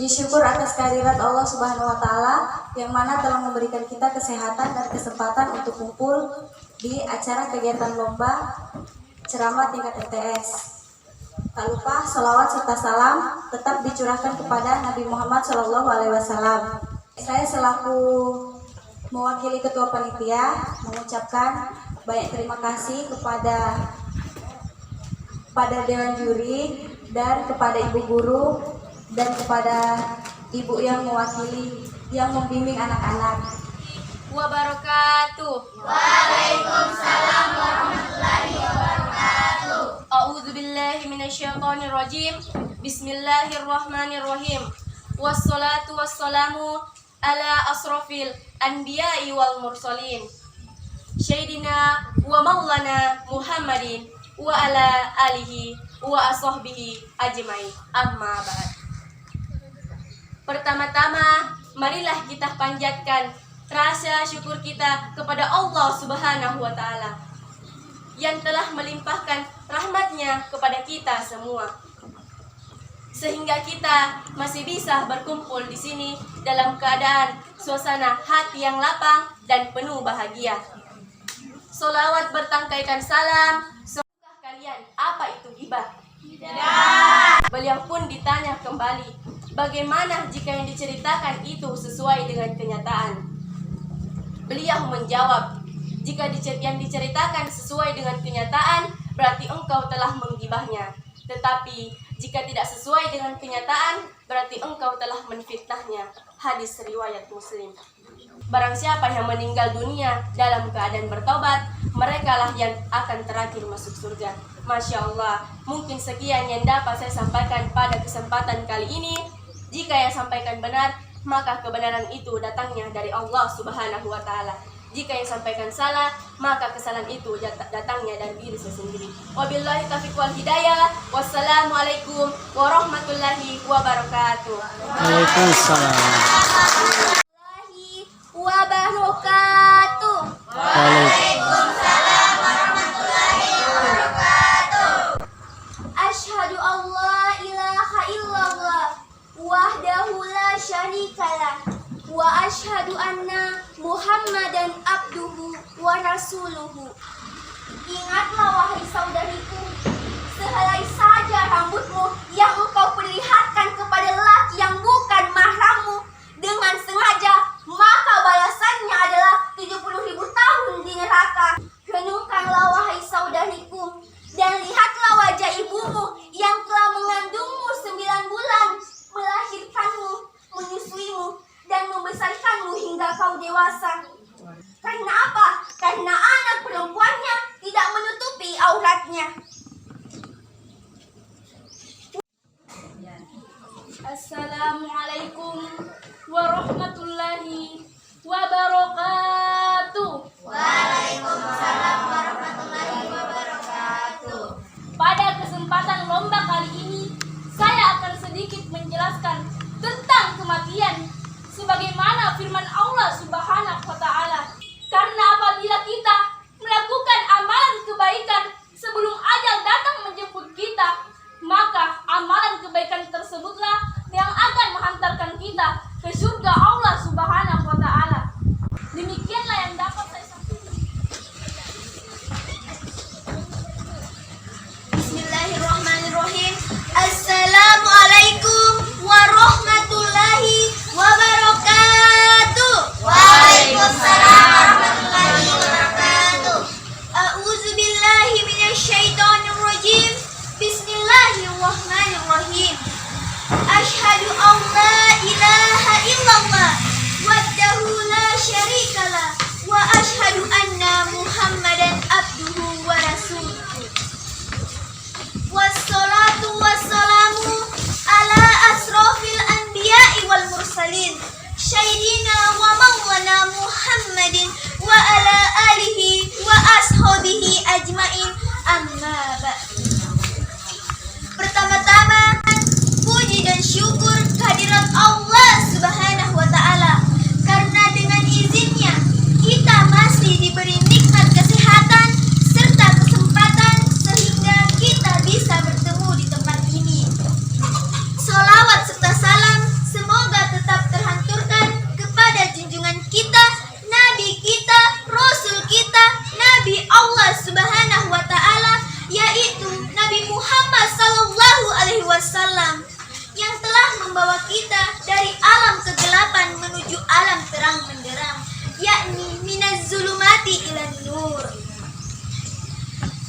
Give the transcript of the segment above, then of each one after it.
Puji syukur atas kehadirat Allah Subhanahu wa Ta'ala yang mana telah memberikan kita kesehatan dan kesempatan untuk kumpul di acara kegiatan lomba ceramah tingkat MTS. Tak lupa sholawat serta salam tetap dicurahkan kepada Nabi Muhammad SAW. Saya selaku mewakili Ketua Panitia mengucapkan banyak terima kasih kepada Dewan Juri dan kepada Ibu Guru dan kepada Ibu yang mewakili, yang membimbing anak-anak. Wabarakatuh. Waalaikumsalam warahmatullahi wabarakatuh. A'udzu billahi minasyaitonir rajim. Bismillahirrahmanirrahim. Wassalatu wassalamu ala asrofil anbiya'i wal mursalin. Sayyidina wa maulana Muhammadin wa ala alihi wa ashabbihi ajmain. Amma ba'd. Pertama-tama, marilah kita panjatkan rasa syukur kita kepada Allah Subhanahu wa Ta'ala yang telah melimpahkan rahmatnya kepada kita semua, sehingga kita masih bisa berkumpul di sini dalam keadaan suasana hati yang lapang dan penuh bahagia. Sholawat bertangkaikan salam. Tahukah kalian apa itu ghibah? Tidak. Beliau pun ditanya kembali, bagaimana jika yang diceritakan itu sesuai dengan kenyataan? Beliau menjawab, jika yang diceritakan sesuai dengan kenyataan, berarti engkau telah menggibahnya. Tetapi jika tidak sesuai dengan kenyataan, berarti engkau telah menfitnahnya. Hadis riwayat Muslim. Barang siapa yang meninggal dunia dalam keadaan bertobat, merekalah yang akan terakhir masuk surga. Masya Allah, mungkin sekian yang dapat saya sampaikan pada kesempatan kali ini. Jika yang sampaikan benar, maka kebenaran itu datangnya dari Allah Subhanahu wa Ta'ala. Jika yang sampaikan salah, maka kesalahan itu datangnya dari diri saya sendiri. Wabillahi taufiq wal hidayah. Wassalamualaikum warahmatullahi wabarakatuh. Waalaikumsalam. Wabarakatuh. Waalaikumsalam. Asyhadu an la ilaha illallah wahdahu la syarikalah wa asyhadu anna Muhammadan abduhu wa rasuluhu. Ingatlah wahai saudariku, sehelai saja rambutmu yang engkau perlihatkan kepada lelaki yang bukan mahrammu dengan sengaja, maka balasannya adalah 70.000 tahun di neraka. Renungkanlah wahai saudariku, dan lihatlah wajah ibumu yang telah mengandungmu 9 bulan, melahirkanmu, menyusuimu, dan membesarkanmu hingga kau dewasa. Karena apa? Karena anak perempuannya tidak menutupi auratnya. Assalamualaikum warahmatullahi wabarakatuh. Waalaikumsalam warahmatullahi wabarakatuh. Pada kesempatan lomba kali ini, saya akan sedikit menjelaskan tentang kematian sebagaimana firman Allah Subhanahu wa Ta'ala. Karena apabila kita melakukan amalan kebaikan sebelum ajal datang menjemput kita, maka amalan kebaikan tersebutlah yang akan menghantarkan kita ke surga Allah Subhanahu wa Ta'ala. Demikianlah yang dapat saya sampaikan. Bismillahirrahmanirrahim. Assalamualaikum warahmatullahi wabarakatuh. Waalaikumsalam warahmatullahi wabarakatuh. A'udzu billahi minasyaitonir rajim. Bismillahirrahmanirrahim. Asyhadu an la ilaha illallah wahdahu la syarikalah wa asyhadu anna Muhammadan abduhu wa rasuluhu. Wassalatu wassalamu ala asrofil anbiya'i wal mursalin Sayyidina wa maulana Muhammadin wa ala alihi wa ashabihi ajmain. Amma ba'du. Pertama-tama, puji dan syukur kehadirat Allah Subhanahu wa Ta'ala, karena dengan izinnya kita masih diberi nikmat kesehatan serta kesempatan sehingga kita bisa bertemu di tempat ini. Sholawat serta salam wasallam yang telah membawa kita dari alam kegelapan menuju alam terang benderang, yakni minaz zulumati ilan nur.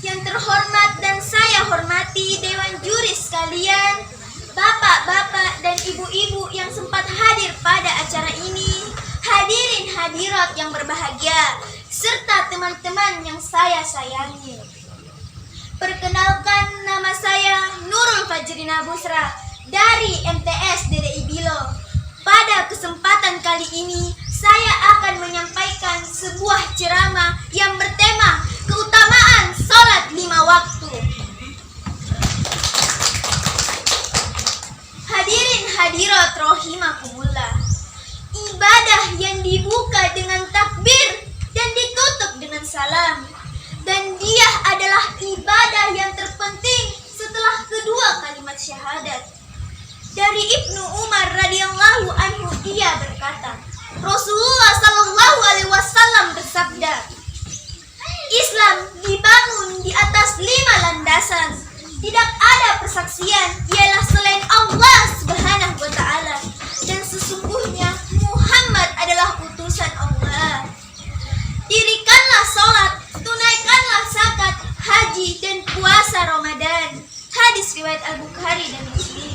Yang terhormat dan saya hormati Dewan Juri sekalian, bapak-bapak dan ibu-ibu yang sempat hadir pada acara ini, hadirin hadirat yang berbahagia, serta teman-teman yang saya sayangi. Perkenalkan, nama saya Nurul Fajrina Busra dari MTS DDI Bilo. Pada kesempatan kali ini, saya akan menyampaikan sebuah ceramah yang bertema keutamaan sholat 5 waktu. Hadirin hadirat rahimakumullah, ibadah yang dibuka dengan takbir dan ditutup dengan salam, dan dia adalah ibadah yang terpenting setelah kedua kalimat syahadat. Dari Ibnu Umar radhiyallahu anhu, ia berkata, Rasulullah sallallahu alaihi wasallam bersabda, Islam dibangun di atas 5 landasan. Tidak ada persaksian ialah selain Allah Subhanahu wa taala, dan sesungguhnya Muhammad adalah utusan Allah. Dirikanlah salat, tunaikanlah zakat, haji dan puasa Ramadan. Hadis riwayat Al-Bukhari dan Muslim.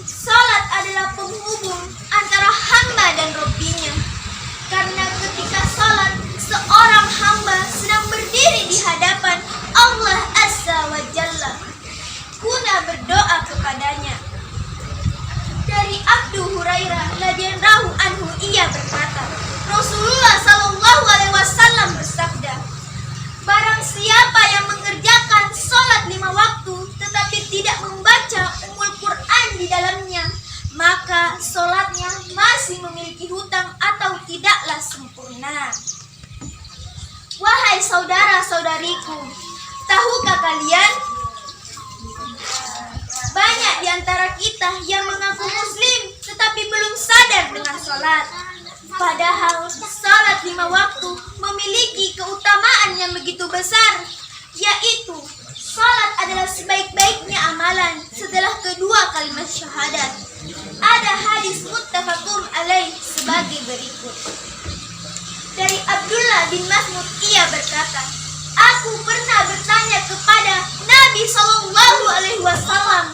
Salat adalah penghubung antara hamba dan Robbinya. Karena ketika salat, seorang hamba sedang berdiri di hadapan Allah Azza wa Jalla guna berdoa kepadanya. Dari Abu Hurairah radhiyallahu anhu, ia berkata, Rasulullah sallallahu alaihi wasallam bersabda, barang siapa yang mengerjakan salat 5 waktu tetapi tidak membaca Ummul Quran di dalamnya, maka salatnya masih memiliki hutang atau tidaklah sempurna. Wahai saudara-saudariku, tahukah kalian, banyak di antara kita yang mengaku muslim tetapi belum sadar dengan salat. Padahal salat 5 waktu memiliki keutamaan yang begitu besar, yaitu salat adalah sebaik-baiknya amalan setelah kedua kalimat syahadat. Ada hadis muttafaqun alaih sebagai berikut. Dari Abdullah bin Mas'ud, ia berkata, aku pernah bertanya kepada Nabi sallallahu alaihi wasallam,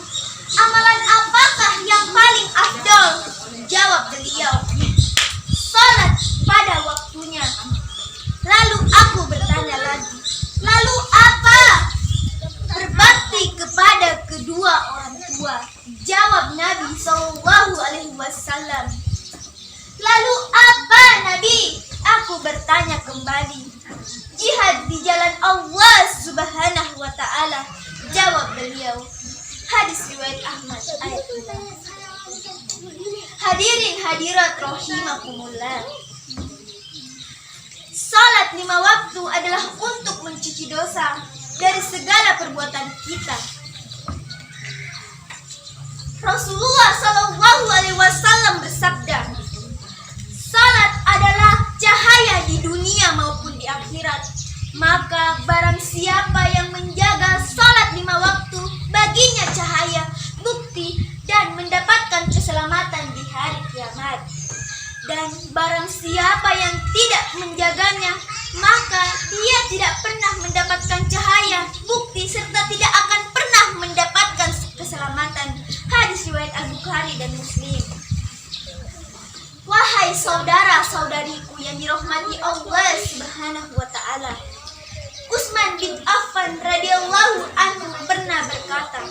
amalan apakah yang paling afdal? Jawab beliau, salat pada waktunya. Lalu aku bertanya lagi, lalu apa? Berbakti kepada kedua orang tua. Jawab Nabi sallallahu alaihi wasallam. Lalu apa, Nabi? Aku bertanya kembali, jihad di jalan Allah Subhanahu wa taala. Jawab beliau. Hadis riwayat Ahmad ayat 5. Hadirin hadirat rahimakumullah, salat 5 waktu adalah untuk mencuci dosa dari segala perbuatan kita. Rasulullah sallallahu alaihi wasallam bersabda, salat adalah cahaya di dunia maupun di akhirat. Maka barang siapa yang menjaga salat 5 waktu, baginya cahaya, bukti, dan mendapatkan keselamatan di hari kiamat. Dan barang siapa yang tidak menjaganya, maka dia tidak pernah mendapatkan cahaya, bukti, serta tidak akan pernah mendapatkan keselamatan. Hadis riwayat Al-Bukhari dan Muslim. Wahai saudara-saudariku yang dirahmati Allah Subhanahu wa taala, Utsman bin Affan radhiyallahu anhu pernah berkata,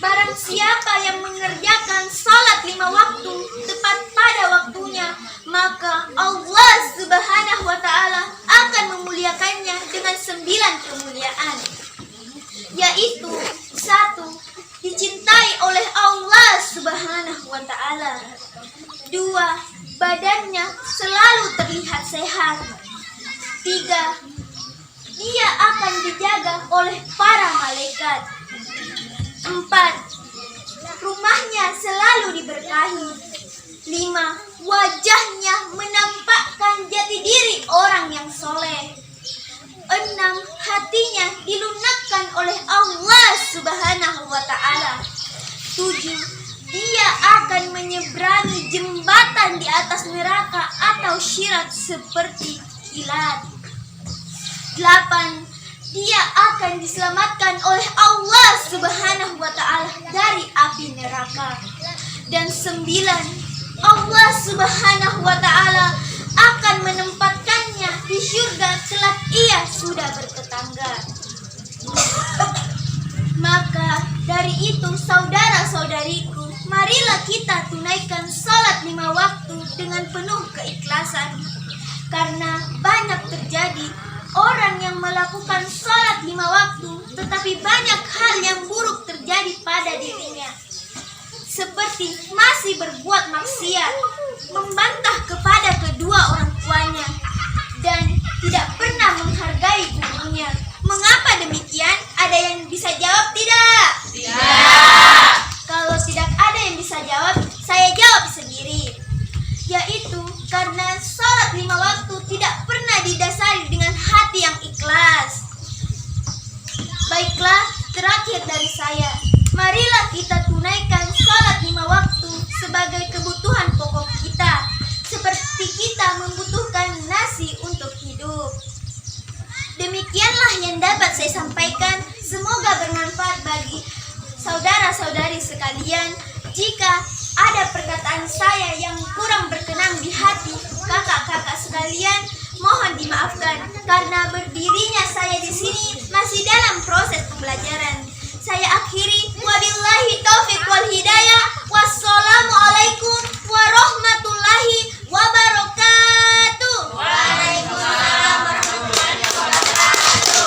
barang siapa yang mengerjakan salat 5 waktu tepat pada waktunya, maka Allah Subhanahu wa taala akan memuliakannya dengan 9 kemuliaan, yaitu 1. Dicintai oleh Allah Subhanahu wa taala. 2. Badannya selalu terlihat sehat. 3. Dia akan dijaga oleh para malaikat. 4. Rumahnya selalu diberkahi. 5. Wajahnya menampakkan jati diri orang yang soleh. 6. Hatinya dilunakkan ditentukan oleh Allah Subhanahu wa Ta'ala. 7. Dia akan menyeberangi jembatan di atas neraka atau syirat seperti kilat. 8. Dia akan diselamatkan oleh Allah Subhanahu wa Ta'ala dari api neraka. Dan 9. Allah Subhanahu wa Ta'ala akan menempatkannya di surga kelak ia sudah bertetangga. Maka dari itu saudara-saudariku, marilah kita tunaikan salat 5 waktu dengan penuh keikhlasan. Karena banyak terjadi orang yang melakukan salat 5 waktu, tetapi banyak hal yang buruk terjadi pada dirinya. Seperti masih berbuat maksiat, membantah kepada kedua orang tuanya, dan tidak pernah menghargai gurunya. Mengapa demikian? Ada yang bisa jawab tidak? Tidak. Kalau tidak ada yang bisa jawab, saya jawab sendiri. Yaitu karena salat 5 waktu tidak pernah didasari dengan hati yang ikhlas. Baiklah, terakhir dari saya. Marilah kita tunaikan salat 5 waktu sebagai kebutuhan pokok kita. Seperti kita membutuhkan nasi untuk hidup. Demikianlah yang dapat saya sampaikan. Semoga bermanfaat bagi saudara-saudari sekalian. Jika ada perkataan saya yang kurang berkenan di hati kakak-kakak sekalian, mohon dimaafkan karena berdirinya saya di sini masih dalam proses pembelajaran. Saya akhiri, wabillahi taufiq wal hidayah. Wassalamualaikum warahmatullahi wabarakatuh. Waalaikumsalam warahmatullahi wabarakatuh.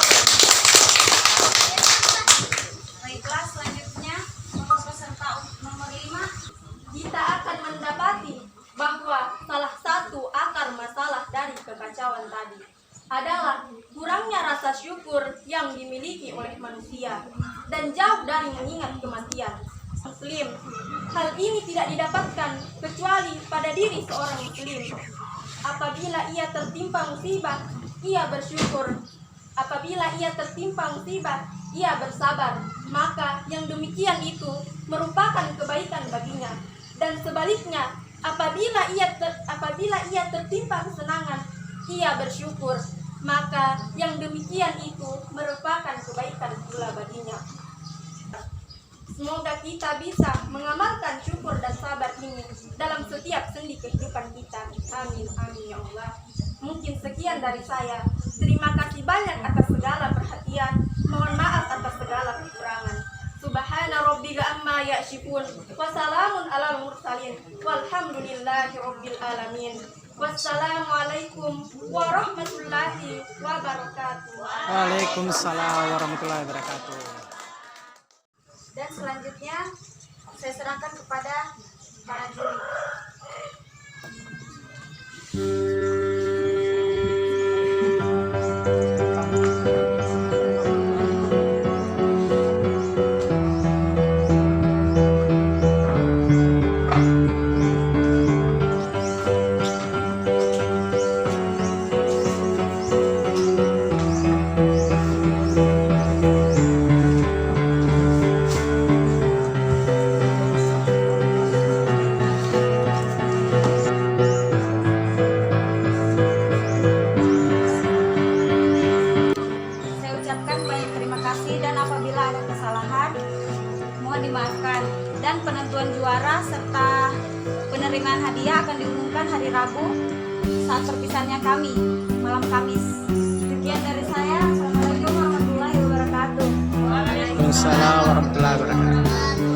Baiklah, selanjutnya untuk peserta nomor 5. Kita akan mendapati bahwa salah satu akar masalah dari kekacauan tadi adalah kurangnya rasa syukur yang dimiliki oleh manusia dan jauh dari mengingat kematian. Muslim, hal ini tidak didapatkan kecuali pada diri seorang muslim. Apabila ia tertimpa musibah, ia bersyukur. Apabila ia tertimpa musibah, ia bersabar. Maka yang demikian itu merupakan kebaikan baginya. Dan sebaliknya, apabila ia tertimpa kesenangan, ia bersyukur. Maka yang demikian itu merupakan kebaikan pula baginya. Semoga kita bisa mengamalkan syukur dan sabar ini dalam setiap sendi kehidupan kita. Amin, amin ya Allah. Mungkin sekian dari saya. Terima kasih banyak atas segala perhatian. Mohon maaf atas segala kekurangan. Subhana rabbika amma yasifun. Wassalamun alal mursalin. Walhamdulillahi rabbil alamin. Wassalamualaikum warahmatullahi wabarakatuh. Waalaikumsalam warahmatullahi wabarakatuh. Dan selanjutnya saya serahkan kepada para juri. Dimaafkan, dan penentuan juara serta penerimaan hadiah akan diumumkan hari Rabu saat perpisahannya kami malam Kamis. Sekian dari saya. Assalamualaikum warahmatullahi wabarakatuh. Waalaikumsalam warahmatullahi wabarakatuh.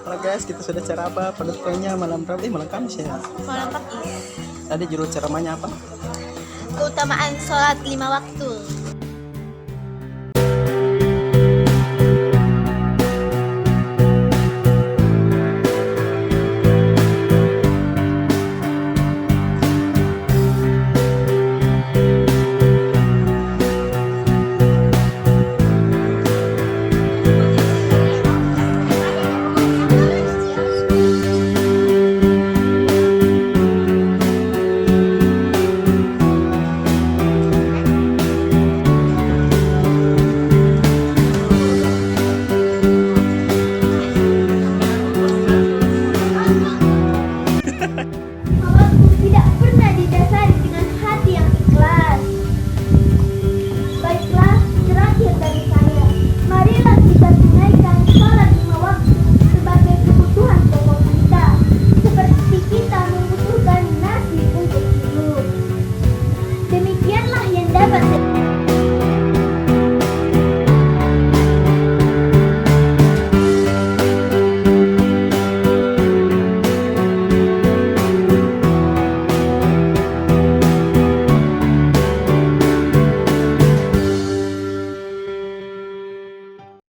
Halo guys, kita sudah ceramah penentuannya malam Rabu, malam Kamis ya. Malam Kamis. Tadi juru ceramahnya apa? Keutamaan sholat 5 waktu.